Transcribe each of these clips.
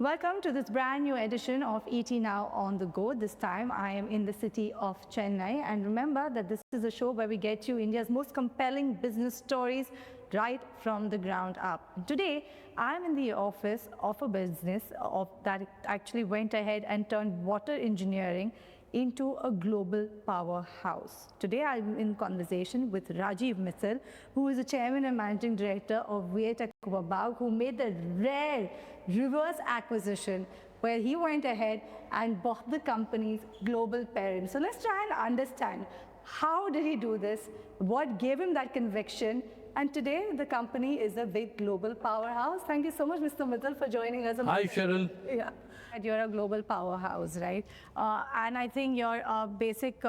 Welcome to this brand new edition of ET Now on the Go. This time I am in the city of Chennai, and remember that this is a show where we get you India's most compelling business stories right from the ground up. Today I'm in the office of a business that actually went ahead and turned water engineering into a global powerhouse. Today I'm in conversation with Rajiv Mittal, who is the chairman and managing director of Tech Wabag, who made the rare reverse acquisition where he went ahead and bought the company's global parent. So let's try and understand, how did he do this? What gave him that conviction? And today the company is a big global powerhouse. Thank you so much, Mr. Mittal, for joining us. Hi, Cheryl. Yeah. You're a global powerhouse, right? And I think your basic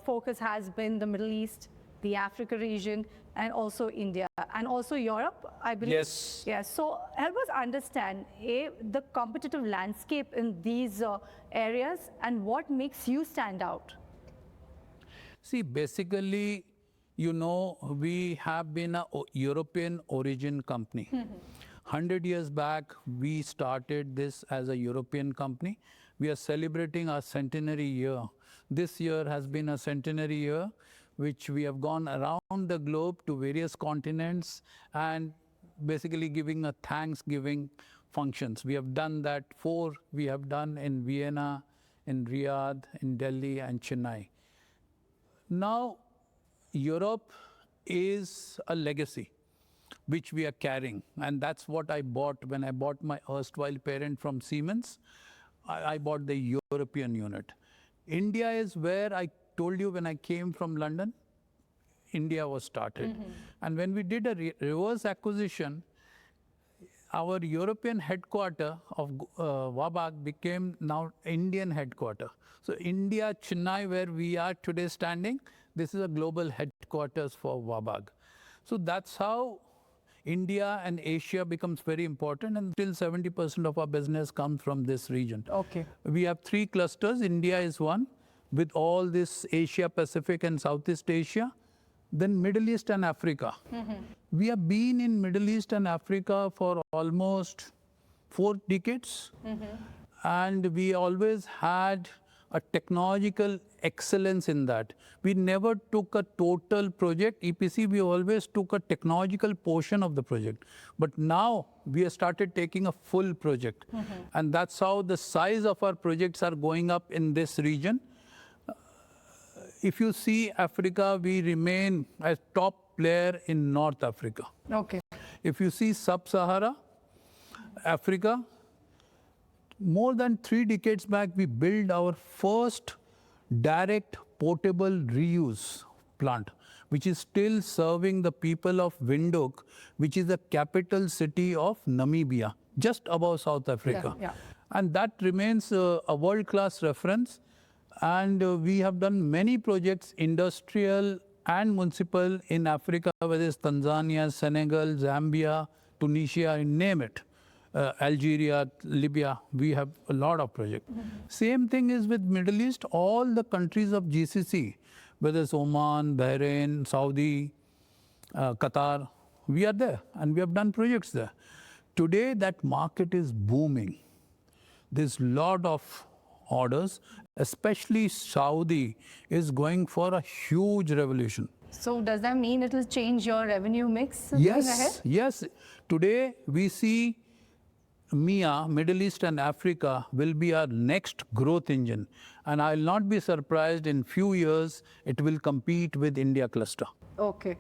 focus has been the Middle East, the Africa region, and also India, and also Europe, I believe. Yes. Yes. So help us understand the competitive landscape in these areas and what makes you stand out. See, basically, you know, we have been a European origin company. 100 years back, we started this as a European company. We are celebrating our centenary year. This year has been a centenary year, which we have gone around the globe to various continents and basically giving a Thanksgiving functions. We have done that 4. We have done in Vienna, in Riyadh, in Delhi, and Chennai. Now, Europe is a legacy which we are carrying, and that's what I bought when I bought my erstwhile parent from Siemens. I bought the European unit. India is where I told you when I came from London, India was started. And when we did a reverse acquisition, our European headquarter of Wabag became now Indian headquarter. So India, Chennai, where we are today standing, this is a global headquarters for Wabag. So that's how India and Asia becomes very important, and till 70% of our business comes from this region. Okay. We have 3 clusters. India is one, with all this Asia, Pacific, and Southeast Asia. Then Middle East and Africa. We have been in Middle East and Africa for almost 4 decades. And we always had a technological excellence in that. We never took a total project, EPC, we always took a technological portion of the project. But now we have started taking a full project. And that's how the size of our projects are going up in this region. If you see Africa, we remain a top player in North Africa. Okay. If you see Sub-Sahara Africa, more than 3 decades back, we built our first direct portable reuse plant, which is still serving the people of Windhoek, which is the capital city of Namibia, just above South Africa. Yeah. And that remains a world-class reference. And we have done many projects, industrial and municipal, in Africa, whether it's Tanzania, Senegal, Zambia, Tunisia, name it. Algeria, Libya, we have a lot of projects. Same thing is with Middle East. All the countries of GCC, whether it's Oman, Bahrain, Saudi, Qatar, we are there and we have done projects there. Today, that market is booming. There's a lot of orders, especially Saudi is going for a huge revolution. So does that mean it will change your revenue mix going ahead? Yes. Today we see MEA, Middle East and Africa, will be our next growth engine. And I will not be surprised in few years it will compete with India cluster. Okay.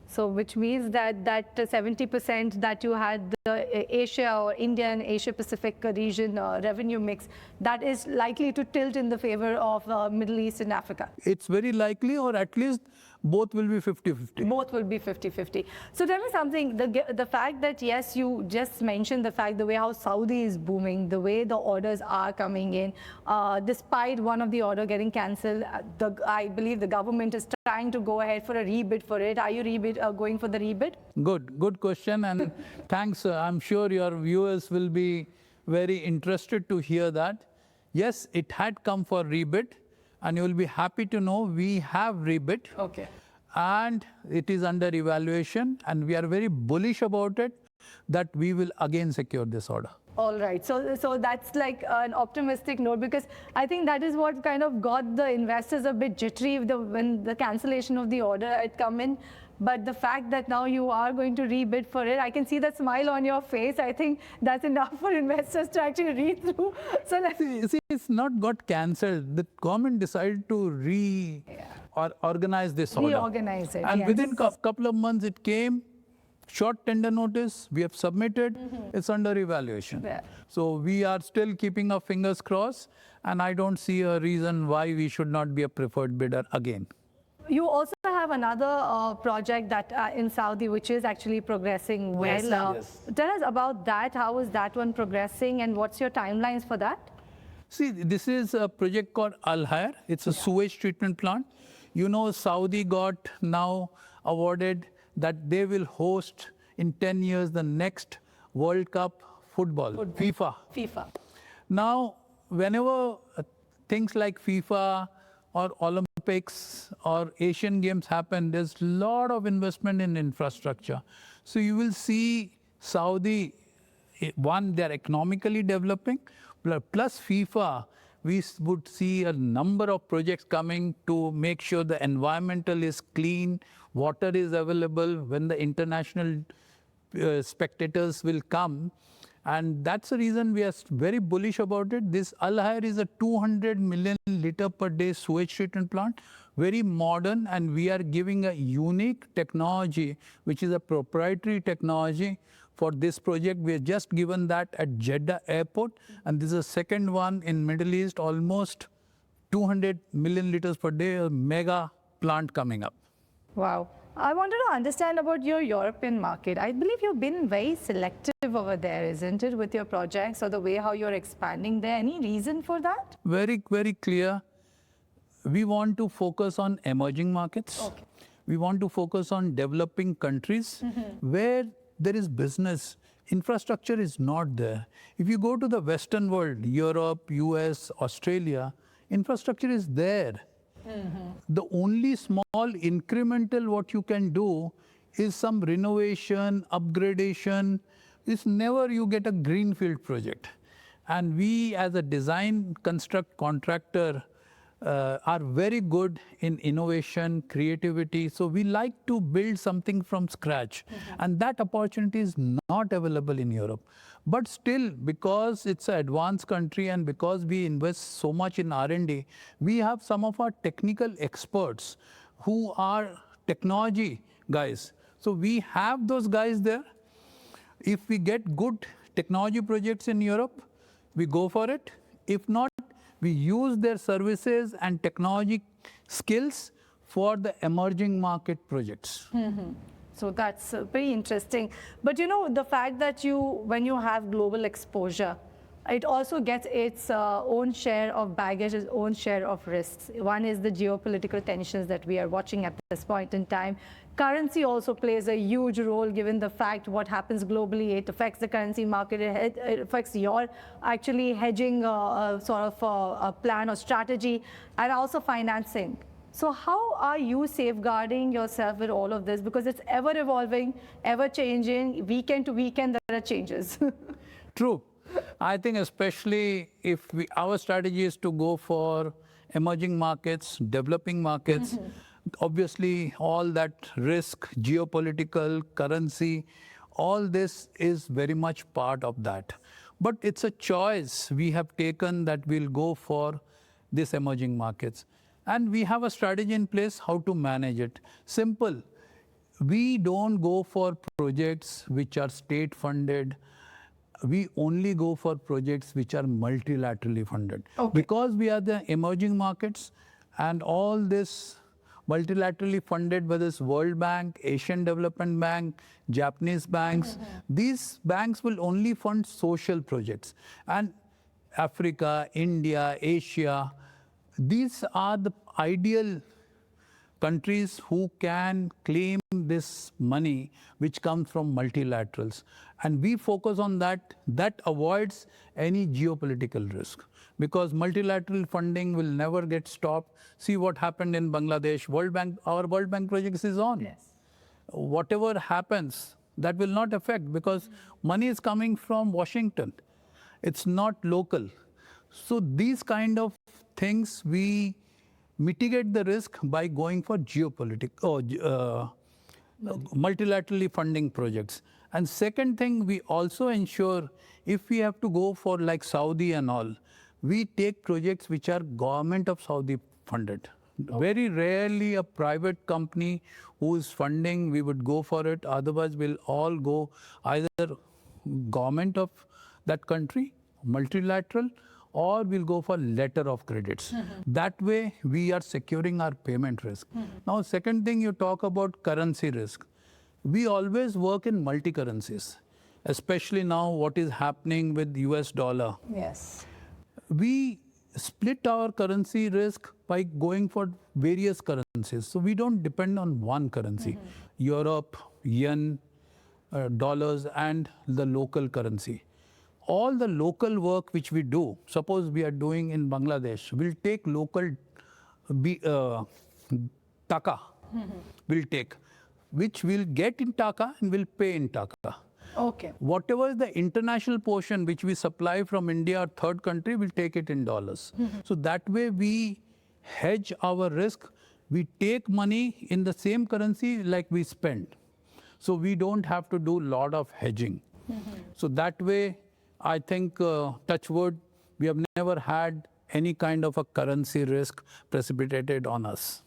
So which means that 70% that you had the Asia or India and Asia Pacific region revenue mix, that is likely to tilt in the favor of Middle East and Africa. It's very likely, or at least both will be 50-50. Both will be 50-50. So tell me something, the fact that, yes, you just mentioned the fact, the way how Saudi is booming, the way the orders are coming in, despite one of the order getting cancelled, I believe the government is trying to go ahead for a rebid for it. Are you going for the rebid? Good question, and thanks. I'm sure your viewers will be very interested to hear that. Yes, it had come for rebid, and you will be happy to know we have rebid. Okay. And it is under evaluation, and we are very bullish about it that we will again secure this order. All right. So that's like an optimistic note, because I think that is what kind of got the investors a bit jittery when the cancellation of the order had come in. But the fact that now you are going to rebid for it, I can see that smile on your face. I think that's enough for investors to actually read through. So let's See, it's not got cancelled. The government decided to organize this order. reorganize it. And Yes. within a couple of months, it came. Short tender notice, we have submitted, it's under evaluation. Yeah. So we are still keeping our fingers crossed, and I don't see a reason why we should not be a preferred bidder again. You also have another project that in Saudi, which is actually progressing well. Yes. Tell us about that. How is that one progressing, and what's your timelines for that? See, this is a project called Al Hayr. It's a sewage treatment plant. You know, Saudi got now awarded that they will host in 10 years the next World Cup football, FIFA. FIFA. Now, whenever things like FIFA or Olympics or Asian Games happen, there's a lot of investment in infrastructure. So you will see Saudi, one, they're economically developing, plus FIFA, we would see a number of projects coming to make sure the environmental is clean, water is available when the international spectators will come. And that's the reason we are very bullish about it. This Al Hayr is a 200 million liter per day sewage treatment plant, very modern, and we are giving a unique technology, which is a proprietary technology for this project. We have just given that at Jeddah Airport, and this is the second one in Middle East, almost 200 million liters per day, a mega plant coming up. Wow. I wanted to understand about your European market. I believe you've been very selective over there, isn't it, with your projects or the way how you're expanding there? Any reason for that? Very, very clear. We want to focus on emerging markets. Okay. We want to focus on developing countries where there is business. Infrastructure is not there. If you go to the Western world, Europe, US, Australia, infrastructure is there. The only small incremental what you can do is some renovation, upgradation. It's never you get a greenfield project. And we as a design construct contractor are very good in innovation, creativity. So we like to build something from scratch. And that opportunity is not available in Europe. But still, because it's an advanced country and because we invest so much in R&D, we have some of our technical experts who are technology guys. So we have those guys there. If we get good technology projects in Europe, we go for it. If not, we use their services and technology skills for the emerging market projects. So that's very interesting. But you know, the fact that when you have global exposure, it also gets its own share of baggage, its own share of risks. One is the geopolitical tensions that we are watching at this point in time. Currency also plays a huge role, given the fact what happens globally. It affects the currency market. It affects your actually hedging sort of a plan or strategy, and also financing. So how are you safeguarding yourself with all of this? Because it's ever evolving, ever changing, weekend to weekend there are changes. True. I think especially if our strategy is to go for emerging markets, developing markets, obviously all that risk, geopolitical, currency, all this is very much part of that. But it's a choice we have taken that we'll go for these emerging markets. And we have a strategy in place how to manage it. Simple. We don't go for projects which are state funded. We only go for projects which are multilaterally funded. Okay. Because we are the emerging markets and all this multilaterally funded, whether it's World Bank, Asian Development Bank, Japanese banks, these banks will only fund social projects. And Africa, India, Asia, these are the ideal countries who can claim this money which comes from multilaterals. And we focus on that. That avoids any geopolitical risk, because multilateral funding will never get stopped. See what happened in Bangladesh. World Bank, our World Bank project is on. Yes. Whatever happens, that will not affect, because money is coming from Washington. It's not local. So these kind of things we mitigate the risk by going for multilaterally funding projects. And second thing, we also ensure if we have to go for like Saudi and all, we take projects which are government of Saudi funded. Very rarely a private company who is funding, we would go for it. Otherwise, we'll all go either government of that country, multilateral, or we'll go for letter of credits. That way, we are securing our payment risk. Now, second thing, you talk about currency risk. We always work in multi-currencies, especially now what is happening with US dollar. Yes. We split our currency risk by going for various currencies. So we don't depend on one currency. Europe, yen, dollars, and the local currency. All the local work which we do, suppose we are doing in Bangladesh, we'll take local taka, we'll take, which we'll get in taka and we'll pay in taka. Okay. Whatever is the international portion which we supply from India or third country, we'll take it in dollars. So that way we hedge our risk. We take money in the same currency like we spend. So we don't have to do a lot of hedging. So that way, I think, touch wood, we have never had any kind of a currency risk precipitated on us.